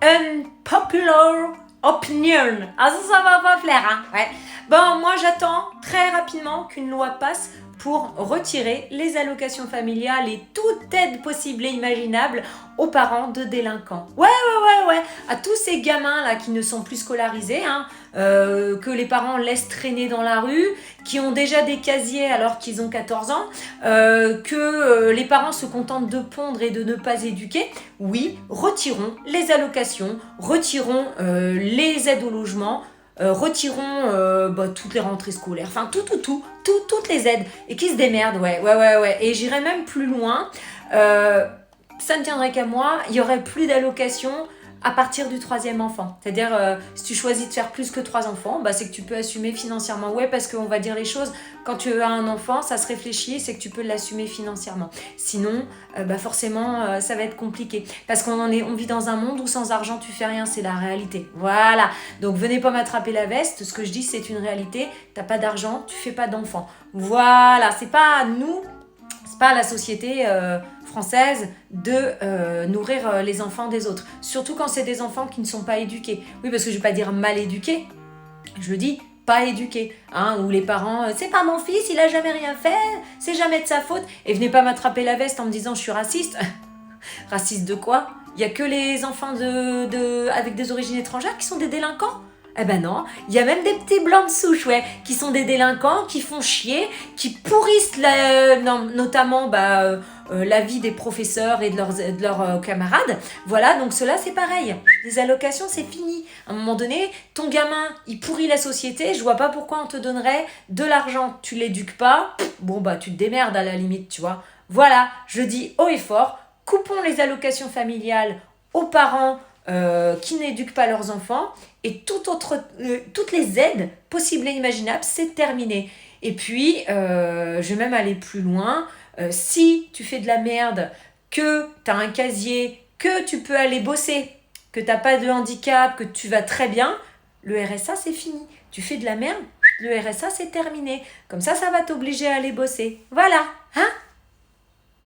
unpopular opinion. Ah ça va pas plaire, hein. Ouais. Bon, moi j'attends très rapidement qu'une loi passe pour retirer les allocations familiales et toute aide possible et imaginable aux parents de délinquants. Ouais. À tous ces gamins là qui ne sont plus scolarisés, hein, que les parents laissent traîner dans la rue, qui ont déjà des casiers alors qu'ils ont 14 ans, que les parents se contentent de pondre et de ne pas éduquer. Oui, retirons les allocations, retirons les aides au logement, retirons toutes les rentrées scolaires, enfin toutes les aides, et qui se démerdent, ouais. Et j'irais même plus loin, ça ne tiendrait qu'à moi, il y aurait plus d'allocations à partir du troisième enfant. C'est-à-dire, si tu choisis de faire plus que 3 enfants, bah, c'est que tu peux assumer financièrement. Ouais, parce qu'on va dire les choses, quand tu as un enfant, ça se réfléchit, c'est que tu peux l'assumer financièrement. Sinon, forcément, ça va être compliqué. Parce on vit dans un monde où sans argent, tu fais rien, c'est la réalité. Voilà. Donc, venez pas m'attraper la veste. Ce que je dis, c'est une réalité. T'as pas d'argent, tu fais pas d'enfant. Voilà. C'est pas à nous, c'est pas à la société française de nourrir les enfants des autres. Surtout quand c'est des enfants qui ne sont pas éduqués. Oui, parce que je vais pas dire mal éduqués, je dis pas éduqués, hein, où les parents, c'est pas mon fils, il a jamais rien fait, c'est jamais de sa faute, et venez pas m'attraper la veste en me disant je suis raciste. Raciste de quoi? Il y a que les enfants avec des origines étrangères qui sont des délinquants? Eh ben non, il y a même des petits blancs de souche, ouais, qui sont des délinquants, qui font chier, qui pourrissent notamment la vie des professeurs et de leurs camarades. Voilà, donc cela c'est pareil. Les allocations, c'est fini. À un moment donné, ton gamin, il pourrit la société, je vois pas pourquoi on te donnerait de l'argent. Tu l'éduques pas, bon bah tu te démerdes à la limite, tu vois. Voilà, je dis haut et fort, coupons les allocations familiales aux parents qui n'éduquent pas leurs enfants, et toutes les aides possibles et imaginables, c'est terminé. Et puis, je vais même aller plus loin. Si tu fais de la merde, que tu as un casier, que tu peux aller bosser, que tu n'as pas de handicap, que tu vas très bien, le RSA, c'est fini. Tu fais de la merde, le RSA, c'est terminé. Comme ça va t'obliger à aller bosser. Voilà, hein?